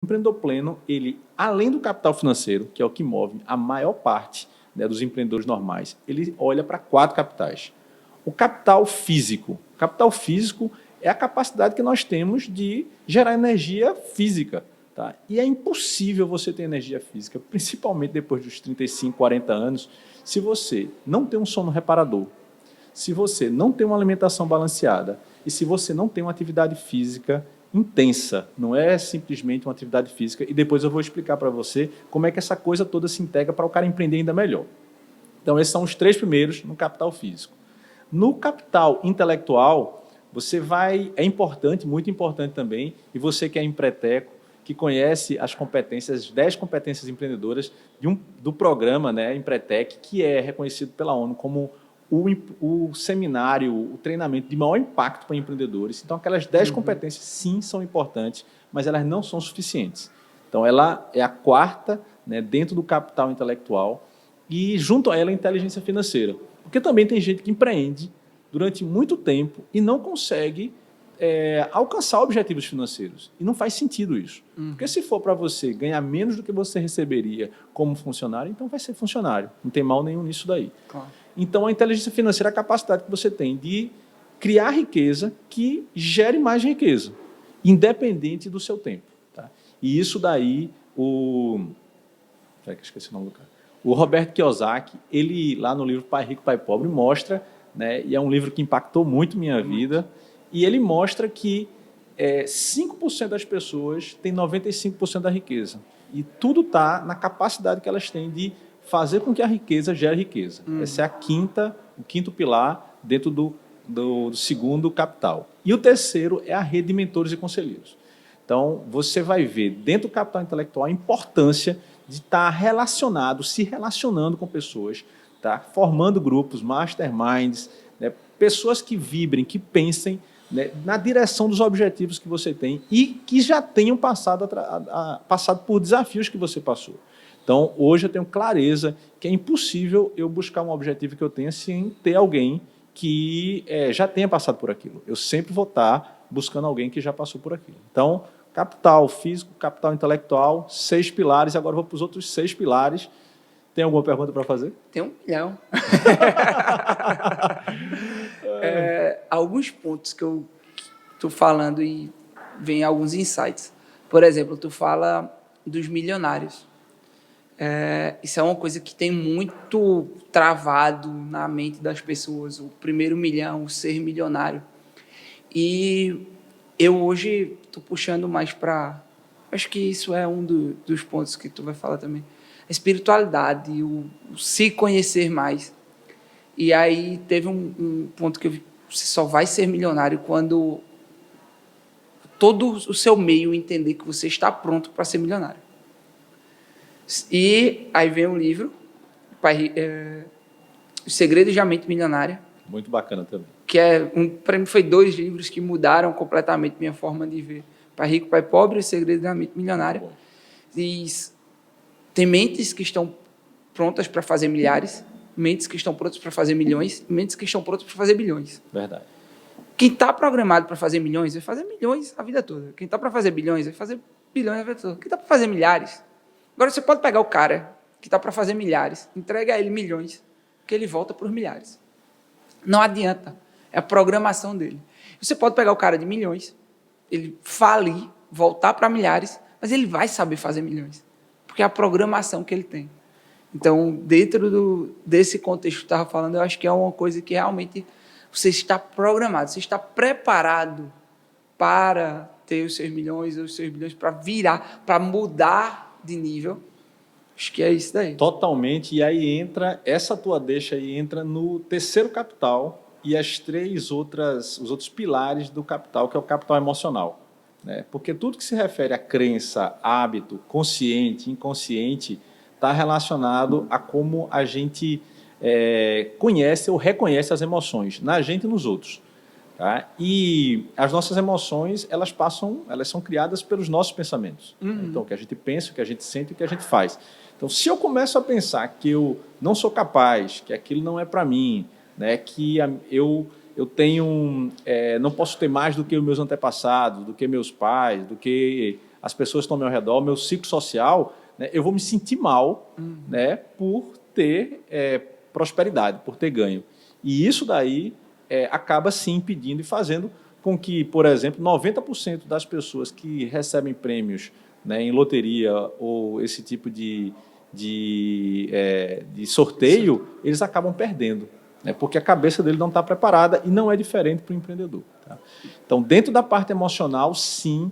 O empreendedor pleno, ele, além do capital financeiro, que é o que move a maior parte, né, dos empreendedores normais, ele olha para 4 capitais. O capital físico. O capital físico é a capacidade que nós temos de gerar energia física. Tá? E é impossível você ter energia física, principalmente depois dos 35, 40 anos, se você não tem um sono reparador, se você não tem uma alimentação balanceada e se você não tem uma atividade física intensa, não é simplesmente uma atividade física. E depois eu vou explicar para você como é que essa coisa toda se integra para o cara empreender ainda melhor. Então, esses são os 3 primeiros no capital físico. No capital intelectual, você vai, é importante, muito importante também, e você que é empreteco, que conhece as competências, as 10 competências empreendedoras do programa, né, Empretec, que é reconhecido pela ONU como o seminário, o treinamento de maior impacto para empreendedores. Então, aquelas 10 competências, sim, são importantes, mas elas não são suficientes. Então, ela é a 4ª, né, dentro do capital intelectual, e junto a ela a inteligência financeira. Porque também tem gente que empreende durante muito tempo e não consegue alcançar objetivos financeiros. E não faz sentido isso. Porque se for para você ganhar menos do que você receberia como funcionário, então vai ser funcionário. Não tem mal nenhum nisso daí. Claro. Então, a inteligência financeira é a capacidade que você tem de criar riqueza que gere mais riqueza, independente do seu tempo. Tá? E isso daí, esqueci o nome do cara. O Robert Kiyosaki, ele, lá no livro Pai Rico, Pai Pobre, mostra, né, e é um livro que impactou muito minha vida, e ele mostra que 5% das pessoas têm 95% da riqueza. E tudo está na capacidade que elas têm de fazer com que a riqueza gere riqueza. Essa é o quinto pilar dentro do segundo capital. E o terceiro é a rede de mentores e conselheiros. Então, você vai ver dentro do capital intelectual a importância de estar se relacionando com pessoas, tá? Formando grupos, masterminds, né? Pessoas que vibrem, que pensem, né, na direção dos objetivos que você tem e que já tenham passado por desafios que você passou. Então, hoje eu tenho clareza que é impossível eu buscar um objetivo que eu tenha sem ter alguém que já tenha passado por aquilo. Eu sempre vou estar buscando alguém que já passou por aquilo. Então, capital físico, capital intelectual, 6 pilares. Agora eu vou para os outros 6 pilares. Tem alguma pergunta para fazer? Tem 1 milhão. Alguns pontos que eu estou falando e vem alguns insights. Por exemplo, tu fala dos milionários. Isso é uma coisa que tem muito travado na mente das pessoas, o primeiro milhão, o ser milionário. E eu hoje estou puxando mais para... Acho que isso é um dos pontos que tu vai falar também. A espiritualidade, o se conhecer mais. E aí teve um ponto que eu vi, você só vai ser milionário quando todo o seu meio entender que você está pronto para ser milionário. E aí vem o livro, Os Segredos da Mente Milionária. Muito bacana também. Que para mim foi 2 livros que mudaram completamente minha forma de ver. Pai Rico, Pai Pobre e Os Segredos da Mente Milionária. E tem mentes que estão prontas para fazer milhares, mentes que estão prontas para fazer milhões, mentes que estão prontas para fazer bilhões. Verdade. Quem está programado para fazer milhões vai fazer milhões a vida toda. Quem está para fazer bilhões vai fazer bilhões a vida toda. Quem está para fazer milhares... Agora, você pode pegar o cara que está para fazer milhares, entrega a ele milhões, que ele volta para os milhares. Não adianta. É a programação dele. Você pode pegar o cara de milhões, ele falir, voltar para milhares, mas ele vai saber fazer milhões, porque é a programação que ele tem. Então, dentro desse contexto que eu estava falando, eu acho que é uma coisa que realmente você está programado, você está preparado para ter os seus milhões, os seus bilhões, para virar, para mudar de nível. Acho que é isso daí. Totalmente. E aí entra, essa tua deixa aí entra no terceiro capital e os outros pilares do capital, que é o capital emocional. Né? Porque tudo que se refere a crença, hábito, consciente, inconsciente, está relacionado a como a gente conhece ou reconhece as emoções, na gente e nos outros. Tá? E as nossas emoções, elas são criadas pelos nossos pensamentos. Então, o que a gente pensa, o que a gente sente e o que a gente faz. Então, se eu começo a pensar que eu não sou capaz, que aquilo não é para mim, né, que eu tenho, não posso ter mais do que os meus antepassados, do que meus pais, do que as pessoas estão ao meu redor, meu ciclo social, né, eu vou me sentir mal, né, por ter prosperidade, por ter ganho. E isso daí acaba sim impedindo e fazendo com que, por exemplo, 90% das pessoas que recebem prêmios, né, em loteria ou esse tipo de sorteio, eles acabam perdendo, né, porque a cabeça dele não está preparada, e não é diferente para o empreendedor. Tá? Então, dentro da parte emocional, sim,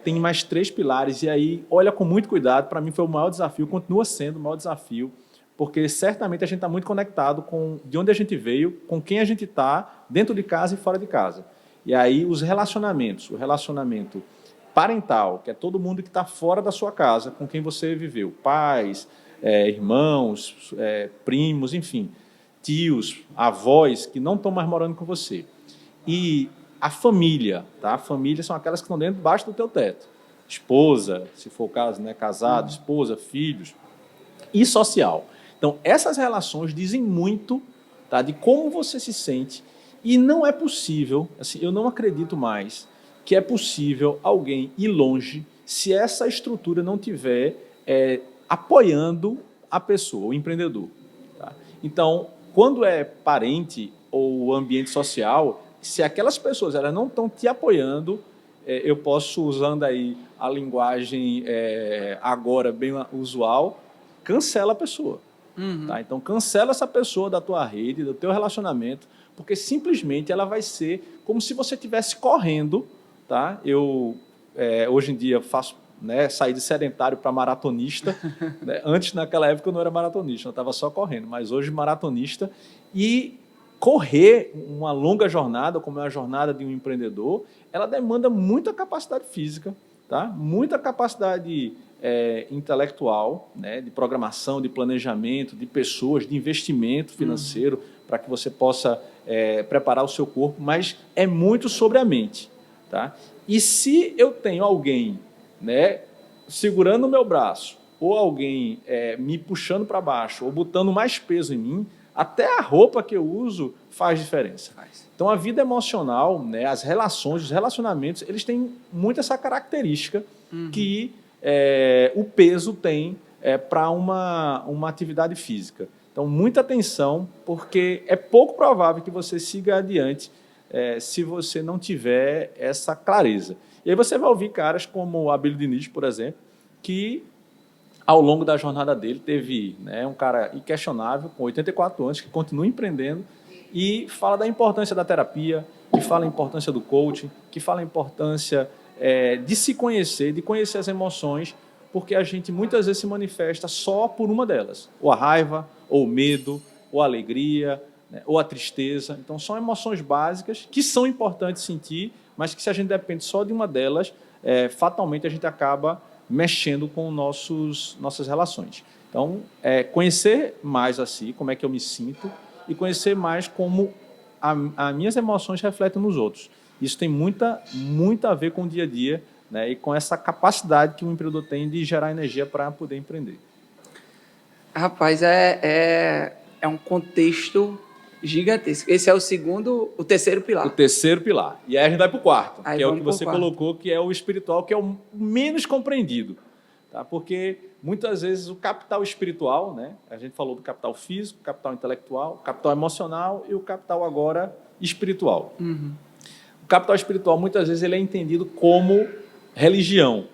tem mais 3 pilares, e aí olha com muito cuidado. Para mim foi o maior desafio, continua sendo o maior desafio, porque certamente a gente está muito conectado com de onde a gente veio, com quem a gente está, dentro de casa e fora de casa. E aí os relacionamentos, o relacionamento parental, que é todo mundo que está fora da sua casa, com quem você viveu, pais, irmãos, primos, enfim, tios, avós, que não estão mais morando com você. E a família, tá? A família são aquelas que estão debaixo do teu teto. Esposa, se for o caso, né? Casado, esposa, filhos. E social. Então, essas relações dizem muito, tá, de como você se sente, e não é possível, assim, eu não acredito mais que é possível alguém ir longe se essa estrutura não tiver apoiando a pessoa, o empreendedor. Tá? Então, quando é parente ou ambiente social, se aquelas pessoas elas não estão te apoiando, eu posso, usando aí a linguagem agora bem usual, cancela a pessoa. Tá? Então, cancela essa pessoa da tua rede, do teu relacionamento, porque simplesmente ela vai ser como se você estivesse correndo. Tá? Eu, hoje em dia, faço, né, saí de sedentário para maratonista. Né? Antes, naquela época, eu não era maratonista, eu estava só correndo, mas hoje maratonista. E correr uma longa jornada, como é a jornada de um empreendedor, ela demanda muita capacidade física, tá? Muita capacidade intelectual, né, de programação, de planejamento, de pessoas, de investimento financeiro, para que você possa preparar o seu corpo, mas é muito sobre a mente. Tá? E se eu tenho alguém, né, segurando o meu braço, ou alguém me puxando para baixo, ou botando mais peso em mim, até a roupa que eu uso faz diferença. Então, a vida emocional, né, as relações, os relacionamentos, eles têm muito essa característica que o peso tem para uma atividade física. Então, muita atenção, porque é pouco provável que você siga adiante se você não tiver essa clareza. E aí você vai ouvir caras como o Abílio Diniz, por exemplo, que ao longo da jornada dele teve, né, um cara inquestionável, com 84 anos, que continua empreendendo e fala da importância da terapia, que fala da importância do coaching, que fala da importância de se conhecer, de conhecer as emoções, porque a gente muitas vezes se manifesta só por uma delas, ou a raiva, ou o medo, ou a alegria, né, ou a tristeza. Então, são emoções básicas que são importantes sentir, mas que se a gente depende só de uma delas, fatalmente a gente acaba mexendo com nossas relações. Então, conhecer mais a si, como é que eu me sinto, e conhecer mais como as minhas emoções refletem nos outros. Isso tem muito a ver com o dia a dia, né, e com essa capacidade que o empreendedor tem de gerar energia para poder empreender. Rapaz, é um contexto gigantesco. Esse é o terceiro pilar. O terceiro pilar. E aí a gente vai para o quarto, Aí que é o que você colocou, que é o espiritual, que é o menos compreendido. Tá? Porque muitas vezes o capital espiritual, né, a gente falou do capital físico, capital intelectual, capital emocional e o capital agora espiritual. O capital espiritual, muitas vezes, ele é entendido como religião,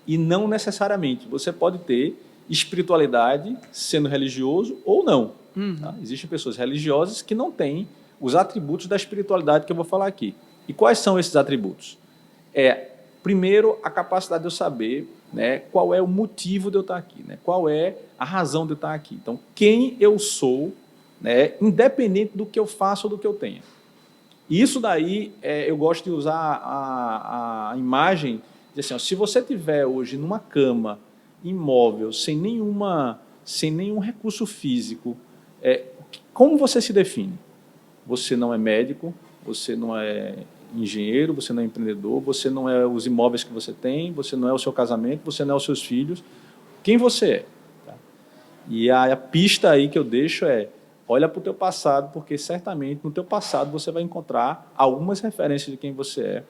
e não necessariamente. Você pode ter espiritualidade sendo religioso ou não. Tá? Existem pessoas religiosas que não têm os atributos da espiritualidade que eu vou falar aqui. E quais são esses atributos? Primeiro, a capacidade de eu saber, né, qual é o motivo de eu estar aqui, né, qual é a razão de eu estar aqui. Então, quem eu sou, né, independente do que eu faço ou do que eu tenha. E isso daí, eu gosto de usar a imagem de assim, ó, se você estiver hoje numa cama, imóvel, sem nenhum recurso físico, como você se define? Você não é médico, você não é engenheiro, você não é empreendedor, você não é os imóveis que você tem, você não é o seu casamento, você não é os seus filhos. Quem você é? Tá? E a pista aí que eu deixo olha para o teu passado, porque certamente no teu passado você vai encontrar algumas referências de quem você é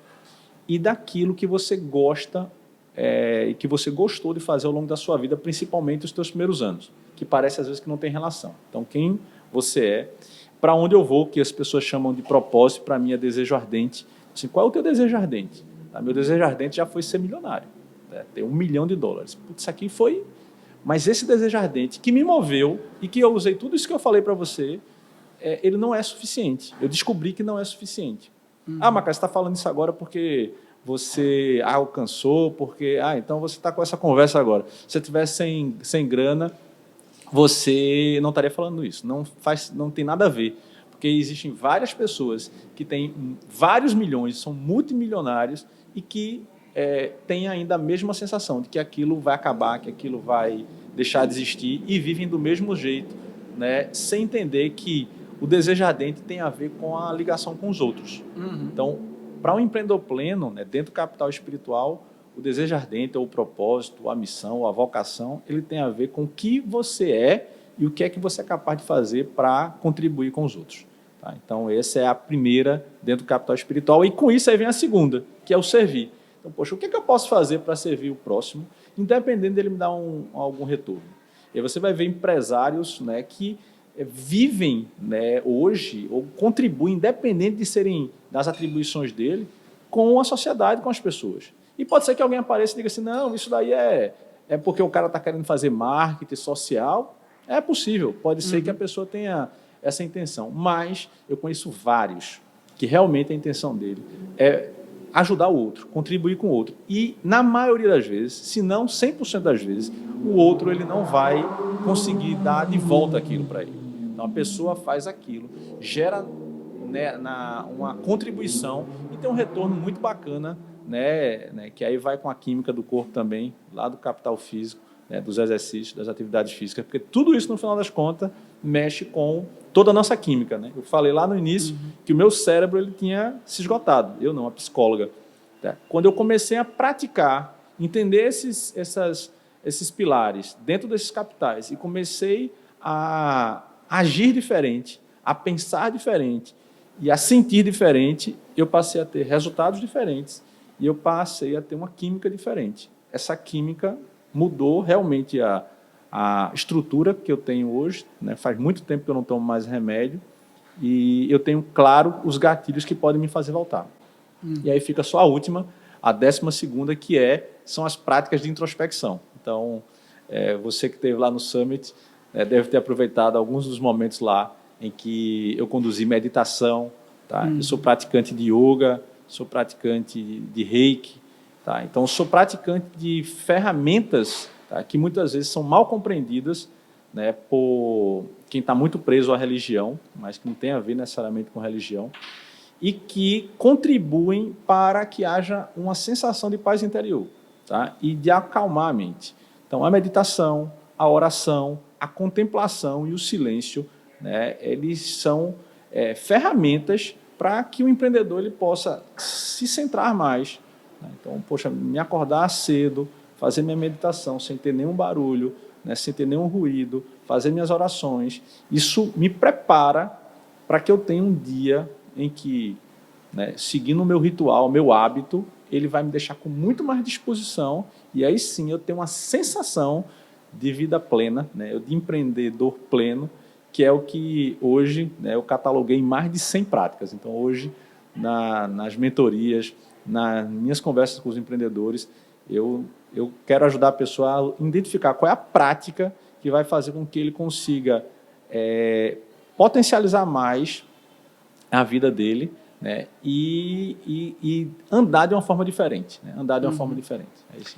e daquilo que você gosta e que você gostou de fazer ao longo da sua vida, principalmente os seus primeiros anos, que parece às vezes que não tem relação. Então, quem você é, para onde eu vou, que as pessoas chamam de propósito, para mim é desejo ardente. Assim, qual é o teu desejo ardente? Meu desejo ardente já foi ser milionário, né? Ter $1 milhão. Putz, isso aqui foi... Mas esse desejo ardente que me moveu e que eu usei tudo isso que eu falei para você, ele não é suficiente. Eu descobri que não é suficiente. Macá, você está falando isso agora porque você alcançou, porque... então você está com essa conversa agora. Se você tivesse sem grana, você não estaria falando isso. Não tem nada a ver. Porque existem várias pessoas que têm vários milhões, são multimilionários e que têm ainda a mesma sensação de que aquilo vai acabar, que aquilo vai deixar de existir e vivem do mesmo jeito, né, sem entender que o desejo ardente tem a ver com a ligação com os outros. Então, para um empreendedor pleno, né, dentro do capital espiritual, o desejo ardente, ou o propósito, ou a missão, ou a vocação, ele tem a ver com o que você é e o que é que você é capaz de fazer para contribuir com os outros. Tá? Então, essa é a primeira dentro do capital espiritual. E com isso aí vem a segunda, que é o servir. Então, poxa, o que é que eu posso fazer para servir o próximo, independente dele me dar algum retorno? E aí você vai ver empresários, né, que vivem, né, hoje, ou contribuem, independente de serem das atribuições dele, com a sociedade, com as pessoas. E pode ser que alguém apareça e diga assim, não, isso daí é porque o cara está querendo fazer marketing social. É possível, pode ser que a pessoa tenha essa intenção, mas eu conheço vários que realmente a intenção dele é ajudar o outro, contribuir com o outro. E, na maioria das vezes, se não 100% das vezes, o outro ele não vai conseguir dar de volta aquilo para ele. Então, a pessoa faz aquilo, gera, né, uma contribuição e tem um retorno muito bacana, né, que aí vai com a química do corpo também, lá do capital físico, né, dos exercícios, das atividades físicas, porque tudo isso, no final das contas, mexe com toda a nossa química. Né? Eu falei lá no início que o meu cérebro ele tinha se esgotado, eu não, a psicóloga. Tá? Quando eu comecei a praticar, entender esses pilares dentro desses capitais e comecei a agir diferente, a pensar diferente e a sentir diferente, eu passei a ter resultados diferentes e eu passei a ter uma química diferente. Essa química mudou realmente a estrutura que eu tenho hoje, né? Faz muito tempo que eu não tomo mais remédio e eu tenho, claro, os gatilhos que podem me fazer voltar. E aí fica só a última, a 12ª, que são as práticas de introspecção. Então, você que esteve lá no Summit deve ter aproveitado alguns dos momentos lá em que eu conduzi meditação. Tá? Eu sou praticante de yoga, sou praticante de reiki. Tá? Então, sou praticante de ferramentas, tá, que muitas vezes são mal compreendidas, né, por quem está muito preso à religião, mas que não tem a ver necessariamente com religião, e que contribuem para que haja uma sensação de paz interior, tá, e de acalmar a mente. Então, a meditação, a oração, a contemplação e o silêncio, né, eles são ferramentas para que o empreendedor ele possa se centrar mais. Então, poxa, me acordar cedo, fazer minha meditação sem ter nenhum barulho, né, sem ter nenhum ruído, fazer minhas orações, isso me prepara para que eu tenha um dia em que, né, seguindo o meu ritual, o meu hábito, ele vai me deixar com muito mais disposição e aí sim eu tenho uma sensação de vida plena, né, de empreendedor pleno, que é o que hoje, né, eu cataloguei em mais de 100 práticas. Então, hoje, nas mentorias, nas minhas conversas com os empreendedores, eu quero ajudar a pessoa a identificar qual é a prática que vai fazer com que ele consiga potencializar mais a vida dele, né, e andar de uma forma diferente. Né, andar de uma forma diferente. É isso.